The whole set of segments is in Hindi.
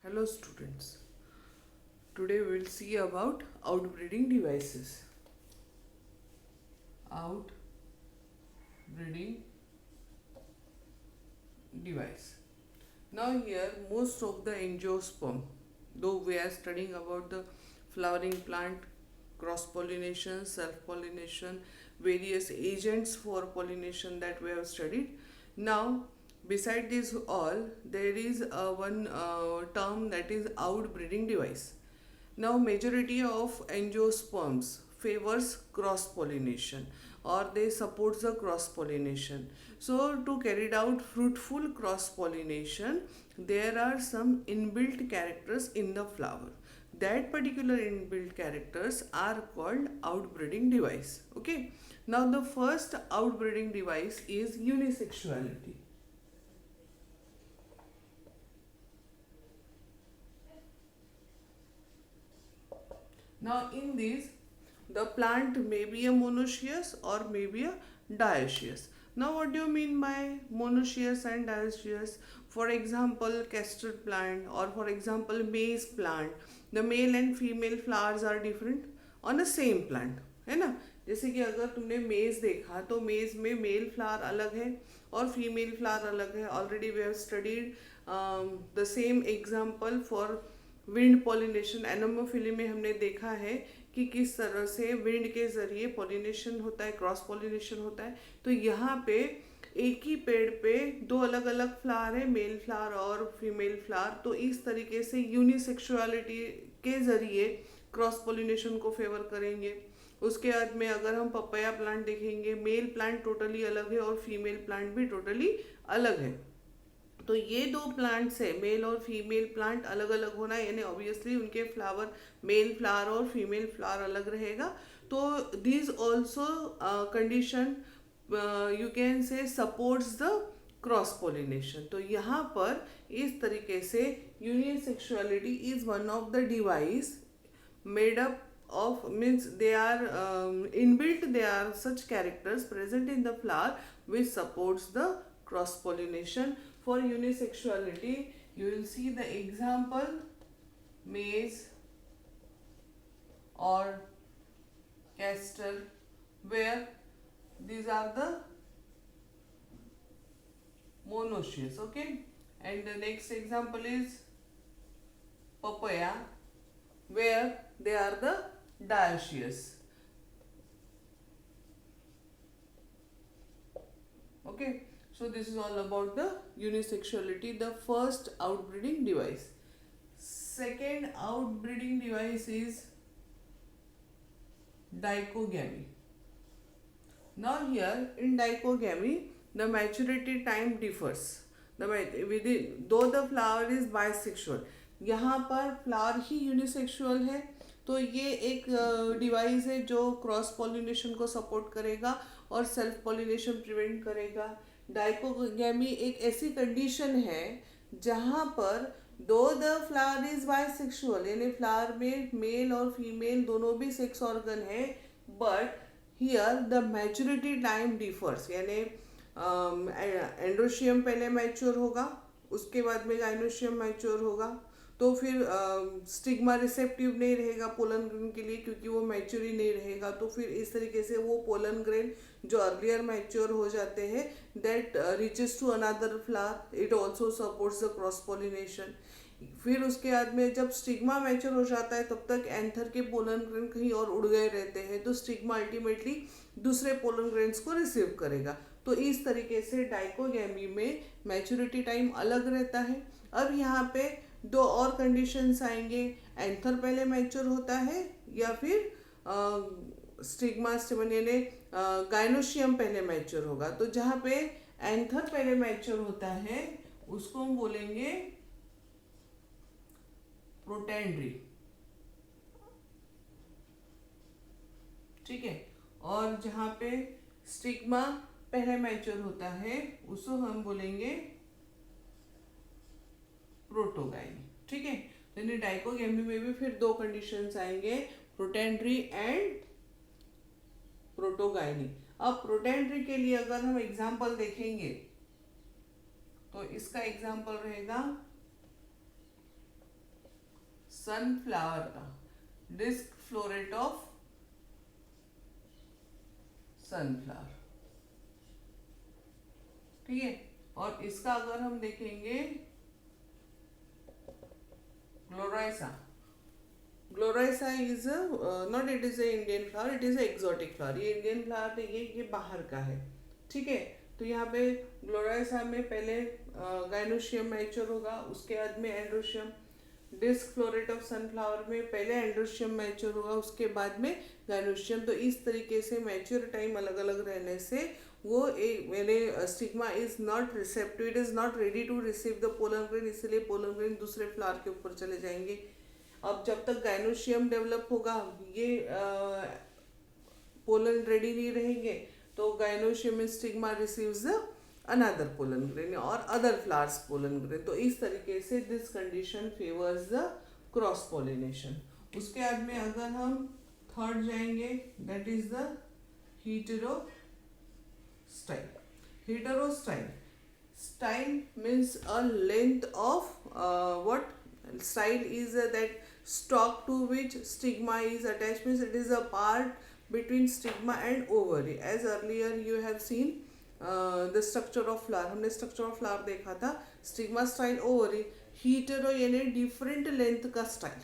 Hello students. Today we will see about outbreeding devices. Outbreeding device. Now here most of the angiosperm, though we are studying about the flowering plant, cross pollination, self pollination, various agents for pollination that we have studied. Now beside this all there is one term that is outbreeding device. Now majority of angiosperms favors cross pollination or they support the cross pollination. So to carry out fruitful cross pollination there are some inbuilt characters in the flower. That particular inbuilt characters are called outbreeding device. Okay. Now the first outbreeding device is unisexuality. Now in this, the plant may be a monoecious or may be a dioecious. Now what do you mean by monoecious and dioecious? For example, castor plant or for example maize plant, the male and female flowers are different on the same plant, है ना? जैसे कि अगर तुमने मेज देखा तो मेज में मेल फ्लावर अलग है और फीमेल फ्लावर अलग है. Already we have studied the same example for wind pollination. Anemophily में हमने देखा है कि किस तरह से विंड के जरिए पॉलिनेशन होता है, क्रॉस पॉलिनेशन होता है. तो यहाँ पे एक ही पेड़ पे दो अलग अलग फ्लावर है, मेल फ्लावर और फीमेल फ्लावर. तो इस तरीके से यूनिसेक्सुअलिटी के जरिए क्रॉस पॉलिनेशन को फेवर करेंगे. उसके बाद में अगर हम पपाया प्लांट देखेंगे, मेल प्लांट टोटली अलग है और फीमेल प्लांट भी टोटली अलग है. तो ये दो प्लांट्स है, मेल और फीमेल प्लांट अलग अलग होना, यानी ऑब्वियसली उनके फ्लावर, मेल फ्लावर और फीमेल फ्लावर अलग रहेगा. तो this also condition you can say supports the cross pollination. तो यहाँ पर इस तरीके से unisexuality is one of the device made up of, means they are inbuilt, they are such characters present in the flower which supports the cross pollination. For unisexuality you will see the example maize or castor, where these are the monoecious. Okay, and the next example is papaya, where they are the dioecious. Okay, so this is all about the unisexuality, the first outbreeding device. Second outbreeding device is dichogamy. Now here in dichogamy the maturity time differs. Within, though the flower is bisexual, यहाँ पर फ्लावर ही यूनिसेक्सुअल है. तो ये एक डिवाइस है जो क्रॉस पॉलिनेशन को सपोर्ट करेगा और सेल्फ पॉलिनेशन प्रिवेंट करेगा. डाइकोगैमी एक ऐसी कंडीशन है जहाँ पर दो द फ्लावर इज बाइसेक्सुअल, यानी फ्लावर में मेल और फीमेल दोनों भी सेक्स ऑर्गन है, but here the maturity time differs. यानी एंड्रोशियम पहले मैच्योर होगा, उसके बाद में गाइनोशियम मैच्योर होगा. तो फिर स्टिग्मा रिसेप्टिव नहीं रहेगा पोलन ग्रेन के लिए क्योंकि वो मैच्योर ही नहीं रहेगा. तो फिर इस तरीके से वो पोलन ग्रेन जो अर्लियर मैच्योर हो जाते हैं that reaches to another flower, it also supports the cross pollination. फिर उसके बाद में जब स्टिग्मा मैच्योर हो जाता है तब तक एंथर के पोलन ग्रेन कहीं और उड़ गए रहते हैं, तो स्टिग्मा अल्टीमेटली दूसरे पोलन ग्रेन्स को रिसीव करेगा. तो इस तरीके से डाइकोगैमी में मैच्योरिटी टाइम अलग रहता है. अब यहाँ पे दो और कंडीशंस आएंगे, एंथर पहले मैच्योर होता है या फिर स्टिग्मा स्टिमन यानी गाइनोशियम पहले मैच्योर होगा. तो जहाँ पे एंथर पहले मैच्योर होता है उसको हम बोलेंगे प्रोटेंड्री. ठीक है, और जहाँ पे स्टिग्मा पहले मैच्योर होता है उसको हम बोलेंगे प्रोटोगाइनी. ठीक है, तो डाइकोगैमी में भी फिर दो कंडीशंस आएंगे, प्रोटेंड्री एंड प्रोटोगाइनी. अब प्रोटेंड्री के लिए अगर हम एग्जांपल देखेंगे तो इसका एग्जांपल रहेगा सनफ्लावर का, डिस्क फ्लोरेट ऑफ सनफ्लावर, ठीक है। और इसका अगर हम देखेंगे Gloriosa, Gloriosa is not, it is a Indian flower, it is a exotic flower. ये इंडियन फ्लावर नहीं है, ये बाहर का है, ठीक है। तो यहाँ पे ग्लोराइसा में पहले गाइनोशियम मैच्योर होगा, उसके बाद में androecium. Disc floret of sunflower में पहले एंड्रोशियम मैच्योर होगा, उसके बाद में गाइनोशियम। तो इस तरीके से मैच्योर टाइम अलग अलग रहने से वो एक मेरे stigma is not receptive, it is not ready to receive the pollen grain, इसलिए पोलन ग्रेन दूसरे फ्लावर के ऊपर चले जाएंगे। अब जब तक गाइनोशियम डेवलप होगा, ये पोलन रेडी नहीं रहेंगे, तो gynoecium stigma receives another pollen grain और अदर फ्लावर्स पोलन ग्रेन। तो इस तरीके से this condition favours the cross pollination. उसके बाद में अगर हम थर्ड जाएंगे, that is the hetero style. Hetero style, style means a length of what style is that stalk to which stigma is attached, means it is a part between stigma and ovary. As earlier you have seen the structure of flower, हमने structure of flower देखा था, stigma, style, ovary। हीटेरो यानी डिफरेंट लेंथ का स्टाइल,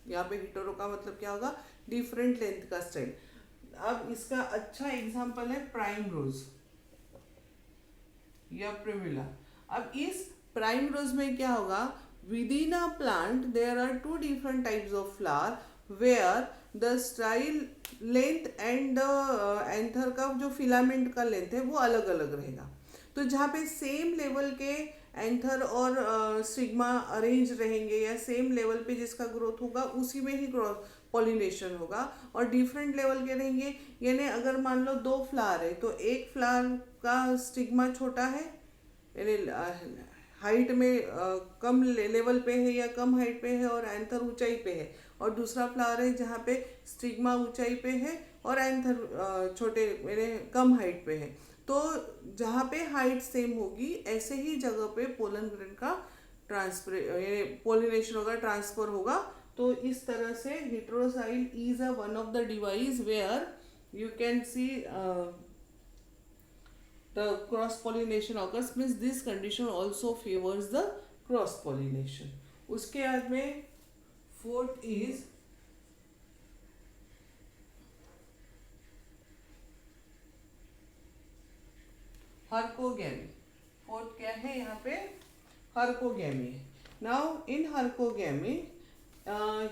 यहाँ पे हीटेरो का मतलब क्या होगा, डिफरेंट लेंथ का स्टाइल। अब इसका अच्छा एग्जाम्पल है प्राइम रोज या प्रिमिला। अब इस प्राइम रोज में क्या होगा, within a plant there are two different types of flower where the style length and the anther का जो फिलामेंट का लेंथ है वो अलग अलग रहेगा। तो जहाँ पे सेम लेवल के एंथर और स्टिग्मा अरेंज रहेंगे या सेम लेवल पे जिसका ग्रोथ होगा उसी में ही ग्रोथ पॉलिनेशन होगा, और डिफरेंट लेवल के रहेंगे। यानी अगर मान लो दो फ्लावर है, तो एक फ्लावर का स्टिग्मा छोटा है, यानी हाइट में कम लेवल पे है या कम हाइट पे है और एंथर ऊंचाई पे है, और दूसरा फ्लावर है जहाँ पे स्टिग्मा ऊंचाई पे है और एंथर छोटे मेरे कम हाइट पे है। तो जहाँ पे हाइट सेम होगी ऐसे ही जगह पे पोलन ग्रेन का ट्रांसफर पोलिनेशन होगा, ट्रांसफर होगा। तो इस तरह से heterostyle is a one of the device where you can see the cross pollination occurs, means this condition also favors the cross pollination। उसके बाद में fourth is hercogamy। fourth क्या है यहाँ पे, hercogamy। now in hercogamy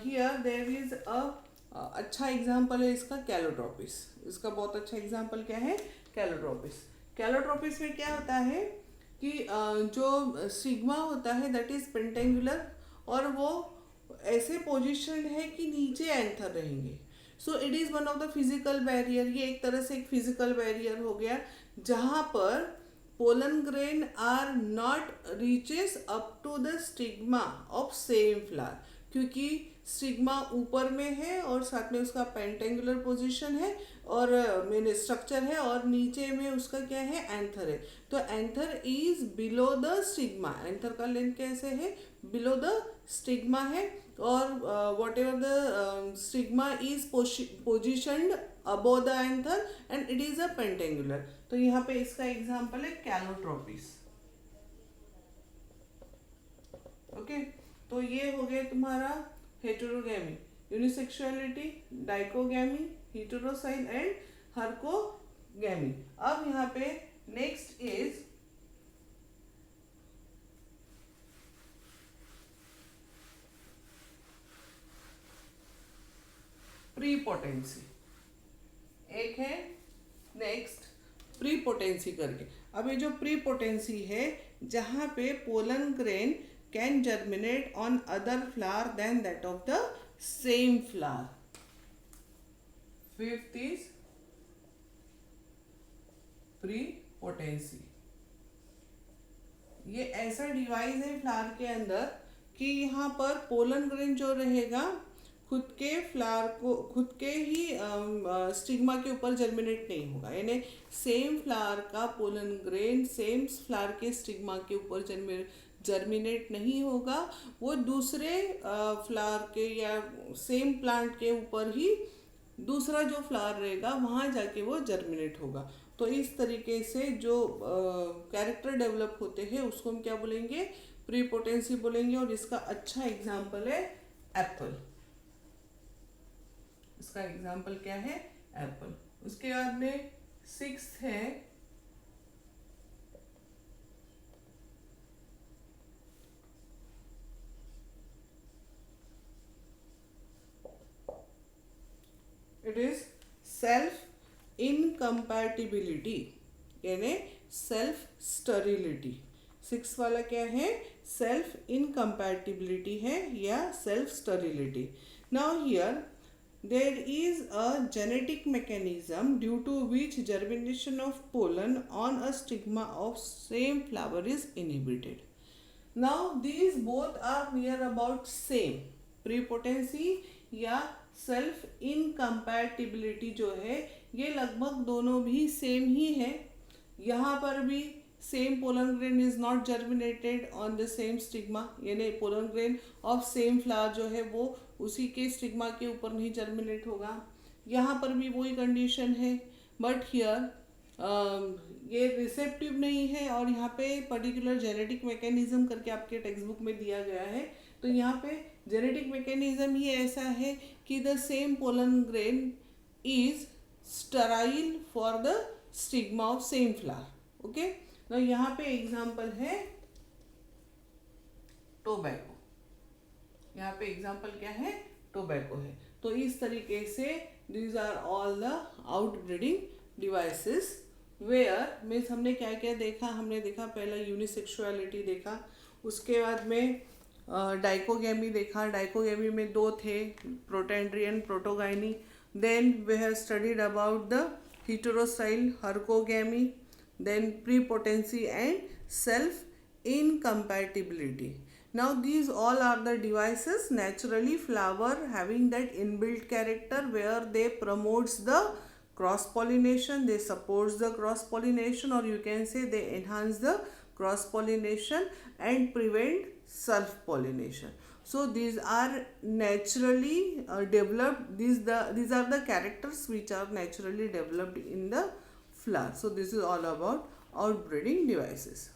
here there is a अच्छा एग्जाम्पल है इसका कैलोट्रोपिस। इसका बहुत अच्छा एग्जाम्पल क्या है, कैलोट्रोपिस। कैलोट्रोपिस में क्या होता है कि जो स्टिग्मा होता है दैट इज पेंटेंगुलर, और वो ऐसे पोजीशन है कि नीचे एंथर रहेंगे। So it is one of the physical barrier, ये एक तरह से एक फिजिकल बैरियर हो गया जहाँ पर pollen grain are not reaches up to the stigma of same flower, क्योंकि स्टिग्मा ऊपर में है और साथ में उसका पेंटेंगुलर पोजीशन है और मैंने स्ट्रक्चर है, और नीचे में उसका क्या है, एंथर है। तो anther is below the stigma, anther का लेंथ कैसे है, बिलो द स्टिग्मा है, और whatever the stigma is positioned above the anther and it is a pentangular. तो यहाँ पे इसका एग्जाम्पल है कैलोट्रोपिस। ओके, तो ये हो गया तुम्हारा हेटेरोगैमी, यूनिसेक्सुअलिटी, डाइकोगैमी, हेटेरोसाइल एंड हर्कोगैमी। अब यहाँ पे नेक्स्ट इज प्रीपोटेंसी। एक है नेक्स्ट प्रीपोटेंसी करके। अब ये जो प्रीपोटेंसी है, जहाँ पे pollen grain can germinate on other flower than that of the same flower. Fifth is prepotency. ये ऐसा डिवाइस है फ्लावर के अंदर कि यहाँ पर पोलन ग्रेन जो रहेगा खुद के फ्लावर को, खुद के ही स्टिग्मा के ऊपर जर्मिनेट नहीं होगा, यानी सेम फ्लावर का पोलन ग्रेन सेम फ्लावर के स्टिग्मा के ऊपर जर्मिनेट नहीं होगा, वो दूसरे फ्लावर के या सेम प्लांट के ऊपर ही दूसरा जो फ्लावर रहेगा वहाँ जाके वो जर्मिनेट होगा। तो इस तरीके से जो कैरेक्टर डेवलप होते हैं उसको हम क्या बोलेंगे, प्रीपोटेंसी बोलेंगे। और इसका अच्छा एग्जाम्पल है एप्पल। इसका एग्जाम्पल क्या है, एप्पल। उसके बाद में 6th है इट इज सेल्फ इनकम्पैटिबिलिटी, यानी सेल्फ स्टरिलिटी। 6 वाला क्या है, सेल्फ इनकम्पैटिबिलिटी है या self sterility. Now here there is a genetic mechanism due to which germination of pollen on a stigma of same flower is inhibited. Now these both are near about same. Prepotency या सेल्फ इनकम्पैटिबिलिटी जो है ये लगभग दोनों भी सेम ही है। यहाँ पर भी same pollen grain is not germinated on the same stigma, यानी pollen grain of same flower जो है वो उसी के स्टिग्मा के ऊपर नहीं जर्मिनेट होगा। यहाँ पर भी वही कंडीशन है, बट हियर ये रिसेप्टिव नहीं है और यहाँ पे पर्टिकुलर जेनेटिक मैकेनिज्म करके आपके टेक्स्ट बुक में दिया गया है। तो यहाँ पे जेनेटिक मैकेनिज्म ही ऐसा है कि the same pollen grain is Sterlite for the stigma of same flower. Okay, तो यहाँ पे एग्जाम्पल है टोबैको। यहाँ पे एग्जाम्पल क्या है, टोबैको है। तो इस तरीके से these are all the outbreeding devices where means हमने क्या क्या देखा, हमने देखा पहला यूनिसेक्सुअलिटी देखा, उसके बाद में डाइकोगेमी देखा। डाइकोगेमी में 2 थे, protandry protogyny. Then we have studied about the heterostyle hercogamy, then prepotency and self incompatibility. Now these all are the devices naturally flower having that inbuilt character where they promotes the cross pollination, they supports the cross pollination, or you can say they enhance the cross pollination and prevent self pollination. So these are naturally developed, these are the characters which are naturally developed in the flower. So this is all about outbreeding devices.